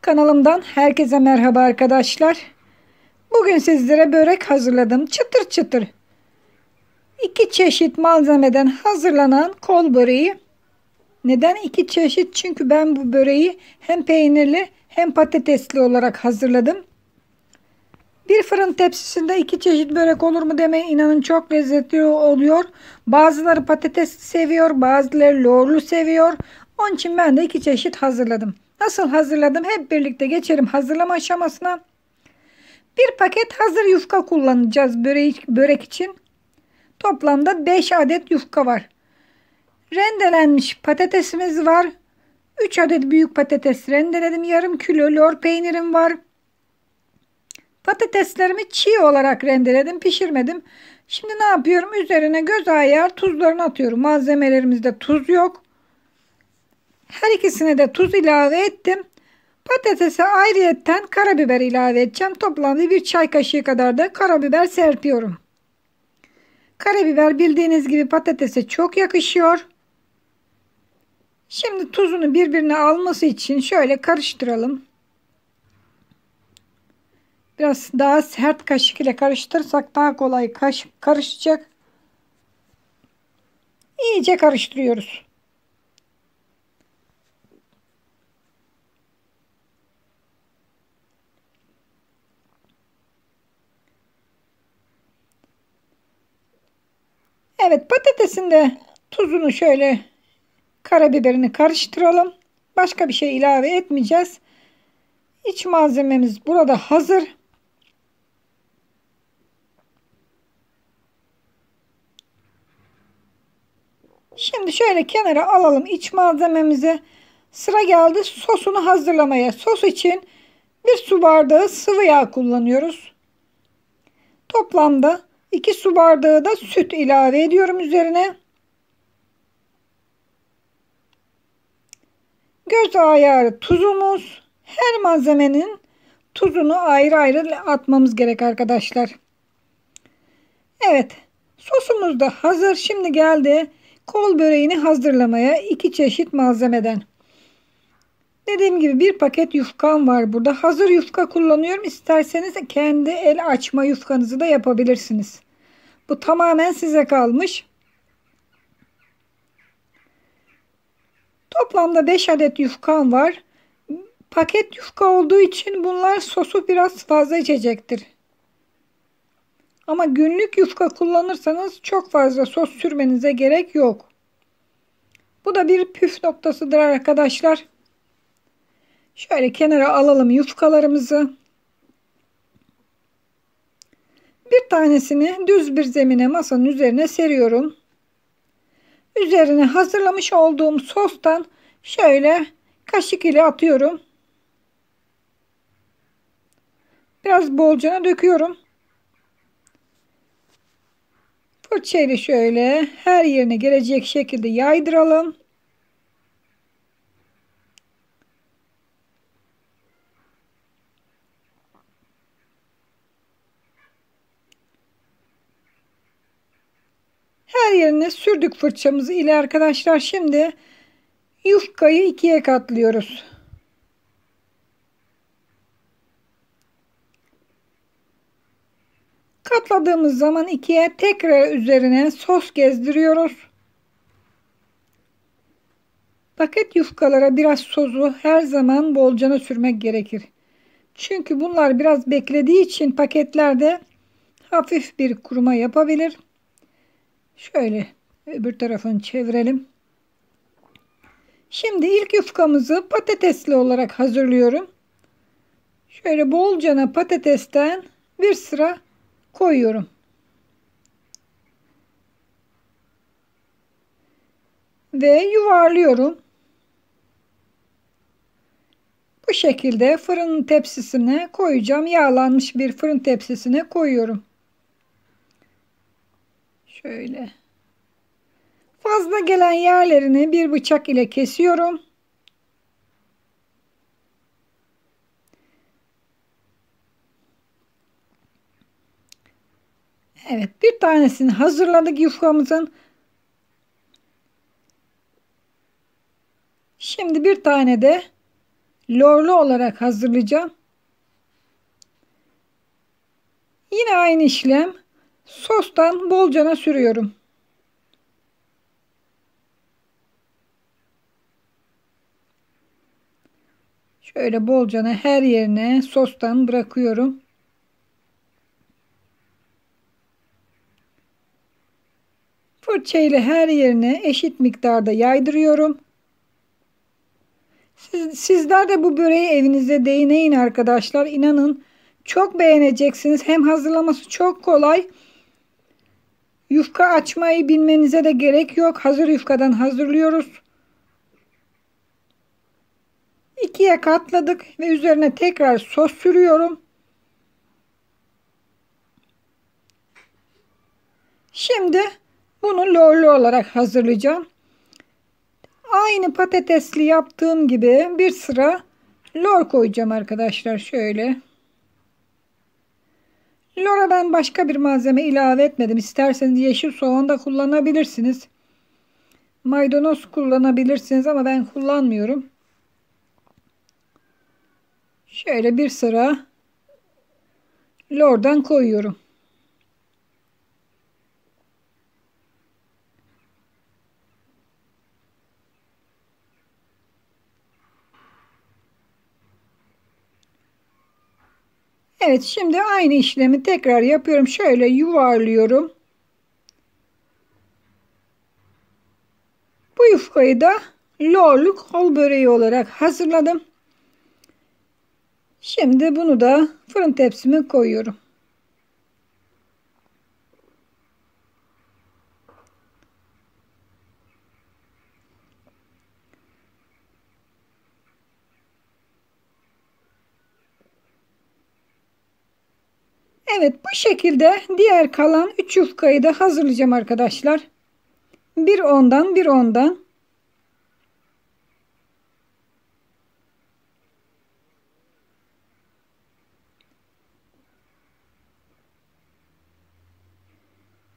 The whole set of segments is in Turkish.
Kanalımdan herkese merhaba arkadaşlar. Bugün sizlere börek hazırladım. Çıtır çıtır. 2 çeşit malzemeden hazırlanan kol böreği. Neden 2 çeşit? Çünkü ben bu böreği hem peynirli hem patatesli olarak hazırladım. Bir fırın tepsisinde 2 çeşit börek olur mu demeye inanın çok lezzetli oluyor. Bazıları patatesli seviyor, bazıları lorlu seviyor. Onun için ben de 2 çeşit hazırladım. Nasıl hazırladım? Hep birlikte geçelim hazırlama aşamasına. Bir paket hazır yufka kullanacağız börek için. Toplamda 5 adet yufka var. Rendelenmiş patatesimiz var. 3 adet büyük patates rendeledim. Yarım kilo lor peynirim var. Patateslerimi çiğ olarak rendeledim, pişirmedim. Şimdi ne yapıyorum? Üzerine göz ayar tuzlarını atıyorum. Malzemelerimizde tuz yok. Her ikisine de tuz ilave ettim. Patatese ayrıyetten karabiber ilave edeceğim. Toplamda 1 çay kaşığı kadar da karabiber serpiyorum. Karabiber bildiğiniz gibi patatese çok yakışıyor. Şimdi tuzunu birbirine alması için şöyle karıştıralım. Biraz daha sert kaşık ile karıştırırsak daha kolay karışacak. İyice karıştırıyoruz. Evet, patatesin de tuzunu şöyle karabiberini karıştıralım. Başka bir şey ilave etmeyeceğiz. İç malzememiz burada hazır. Şimdi şöyle kenara alalım iç malzememizi. Sıra geldi sosunu hazırlamaya. Sos için 1 su bardağı sıvı yağ kullanıyoruz. Toplamda 2 su bardağı da süt ilave ediyorum üzerine. Göz ayarı tuzumuz. Her malzemenin tuzunu ayrı ayrı atmamız gerek arkadaşlar. Evet, sosumuz da hazır. Şimdi geldi kol böreğini hazırlamaya 2 çeşit malzemeden. Dediğim gibi bir paket yufkam var burada. Hazır yufka kullanıyorum. İsterseniz kendi el açma yufkanızı da yapabilirsiniz. Bu tamamen size kalmış. Toplamda 5 adet yufkam var. Paket yufka olduğu için bunlar sosu biraz fazla içecektir. Ama günlük yufka kullanırsanız çok fazla sos sürmenize gerek yok. Bu da bir püf noktasıdır arkadaşlar. Şöyle kenara alalım yufkalarımızı. Bir tanesini düz bir zemine masanın üzerine seriyorum. Üzerine hazırlamış olduğum sostan şöyle kaşık ile atıyorum. Biraz bolcana döküyorum. Fırçayla şöyle her yerine gelecek şekilde yaydıralım. Her yerine sürdük fırçamızı ile arkadaşlar. Şimdi yufkayı ikiye katlıyoruz. Katladığımız zaman ikiye tekrar üzerine sos gezdiriyoruz. Paket yufkalara biraz sosu her zaman bolcana sürmek gerekir. Çünkü bunlar biraz beklediği için paketlerde hafif bir kuruma yapabilir. Şöyle öbür tarafını çevirelim. Şimdi ilk yufkamızı patatesli olarak hazırlıyorum. Şöyle bolcana patatesten bir sıra koyuyorum. Ve yuvarlıyorum. Bu şekilde fırın tepsisine koyacağım. Yağlanmış bir fırın tepsisine koyuyorum. Şöyle. Fazla gelen yerlerini bir bıçak ile kesiyorum. Evet, bir tanesini hazırladık yufkamızın. Şimdi bir tane de lorlu olarak hazırlayacağım. Yine aynı işlem. Sostan bolcana sürüyorum. Şöyle bolcana her yerine sostan bırakıyorum. Fırça ile her yerine eşit miktarda yaydırıyorum. Sizler de bu böreği evinizde deneyin arkadaşlar. İnanın çok beğeneceksiniz. Hem hazırlaması çok kolay. Yufka açmayı bilmenize de gerek yok. Hazır yufkadan hazırlıyoruz. İkiye katladık ve üzerine tekrar sos sürüyorum. Şimdi bunu lorlu olarak hazırlayacağım. Aynı patatesli yaptığım gibi bir sıra lor koyacağım arkadaşlar. Şöyle. Lora ben başka bir malzeme ilave etmedim. İsterseniz yeşil soğan da kullanabilirsiniz. Maydanoz kullanabilirsiniz ama ben kullanmıyorum. Şöyle bir sıra lordan koyuyorum. Evet, şimdi aynı işlemi tekrar yapıyorum. Şöyle yuvarlıyorum. Bu yufkayı da lorlu kol böreği olarak hazırladım. Şimdi bunu da fırın tepsime koyuyorum. Evet, bu şekilde diğer kalan 3 yufkayı da hazırlayacağım arkadaşlar. Bir ondan bir ondan.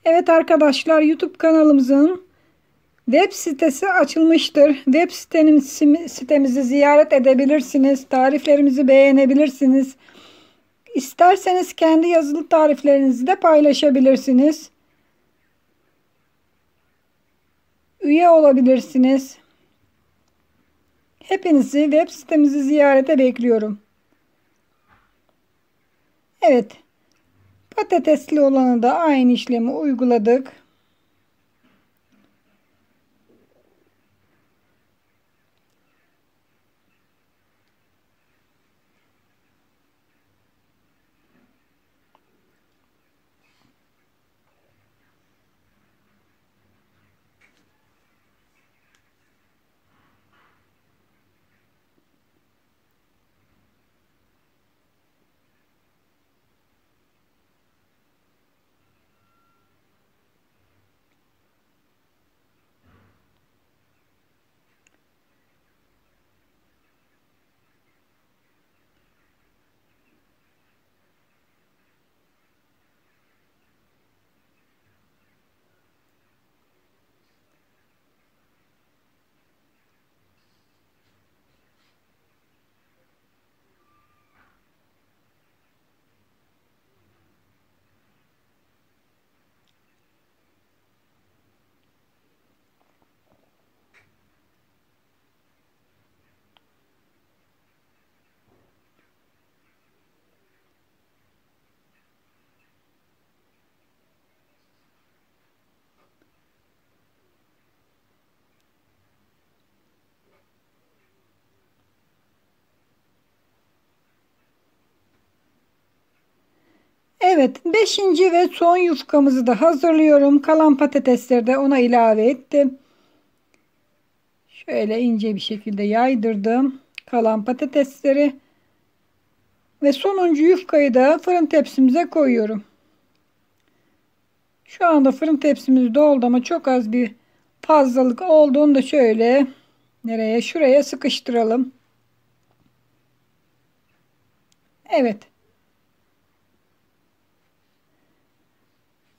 Evet arkadaşlar, YouTube kanalımızın web sitesi açılmıştır. Web sitemizi ziyaret edebilirsiniz. Tariflerimizi beğenebilirsiniz. İsterseniz kendi yazılı tariflerinizi de paylaşabilirsiniz. Üye olabilirsiniz. Hepinizi web sitemizi ziyarete bekliyorum. Evet. Patatesli olanı da aynı işlemi uyguladık. Evet, beşinci ve son yufkamızı da hazırlıyorum. Kalan patatesleri de ona ilave ettim. Şöyle ince bir şekilde yaydırdım kalan patatesleri. Ve sonuncu yufkayı da fırın tepsimize koyuyorum. Şu anda fırın tepsimiz doldu ama çok az bir fazlalık olduğunu da şöyle nereye? Şuraya sıkıştıralım. Evet.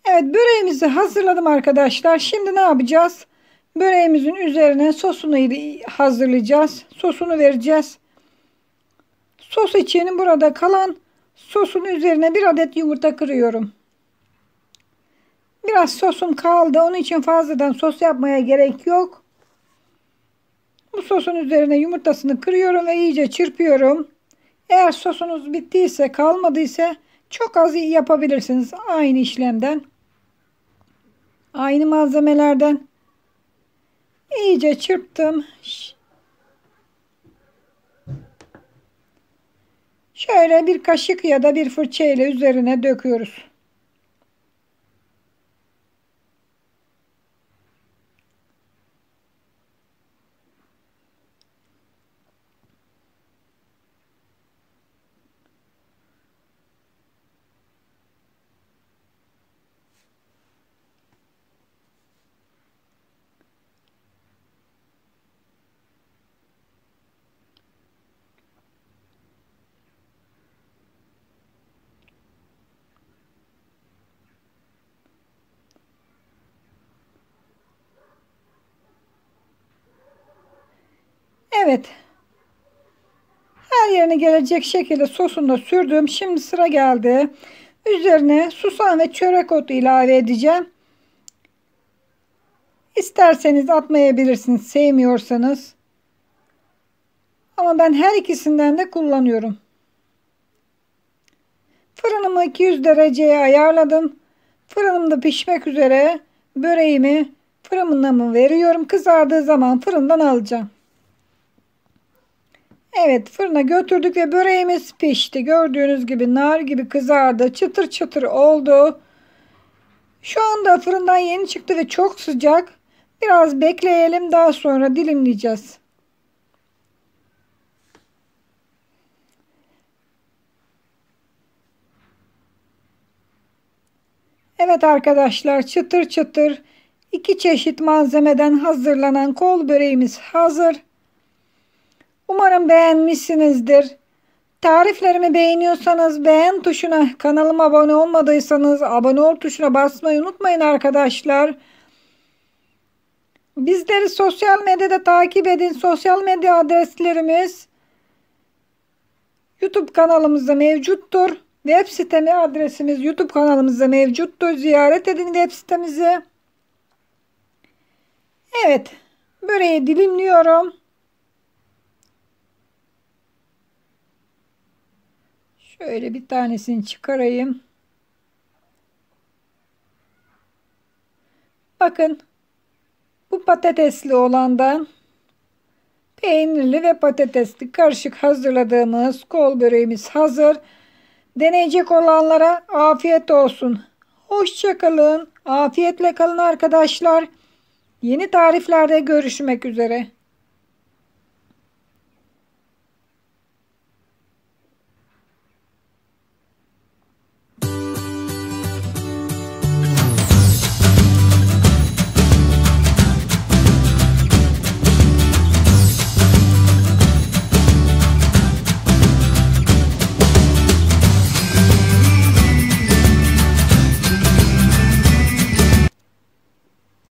Evet, böreğimizi hazırladım arkadaşlar. Şimdi ne yapacağız? Böreğimizin üzerine sosunu hazırlayacağız. Sosunu vereceğiz. Sos için burada kalan sosun üzerine bir adet yumurta kırıyorum. Biraz sosum kaldı. Onun için fazladan sos yapmaya gerek yok. Bu sosun üzerine yumurtasını kırıyorum ve iyice çırpıyorum. Eğer sosunuz bittiyse, kalmadıysa çok az yapabilirsiniz aynı işlemden. Aynı malzemelerden iyice çırptım. Şöyle bir kaşık ya da bir fırça ile üzerine döküyoruz. Evet. Her yerine gelecek şekilde sosunu da sürdüm. Şimdi sıra geldi. Üzerine susam ve çörek otu ilave edeceğim. İsterseniz atmayabilirsiniz, sevmiyorsanız. Ama ben her ikisinden de kullanıyorum. Fırınımı 200 dereceye ayarladım. Fırınımda pişmek üzere böreğimi fırınıma veriyorum. Kızardığı zaman fırından alacağım. Evet, fırına götürdük ve böreğimiz pişti. Gördüğünüz gibi nar gibi kızardı. Çıtır çıtır oldu. Şu anda fırından yeni çıktı ve çok sıcak. Biraz bekleyelim, daha sonra dilimleyeceğiz. Evet arkadaşlar, çıtır çıtır iki çeşit malzemeden hazırlanan kol böreğimiz hazır. Umarım beğenmişsinizdir. Tariflerimi beğeniyorsanız beğen tuşuna, kanalıma abone olmadıysanız abone ol tuşuna basmayı unutmayın arkadaşlar. Bizleri sosyal medyada takip edin. Sosyal medya adreslerimiz YouTube kanalımızda mevcuttur. Web sitemi adresimiz YouTube kanalımızda mevcuttur. Ziyaret edin web sitemizi. Evet, böreği dilimliyorum. Şöyle bir tanesini çıkarayım. Bakın, bu patatesli olandan peynirli ve patatesli karışık hazırladığımız kol böreğimiz hazır. Deneyecek olanlara afiyet olsun. Hoşça kalın. Afiyetle kalın arkadaşlar. Yeni tariflerde görüşmek üzere.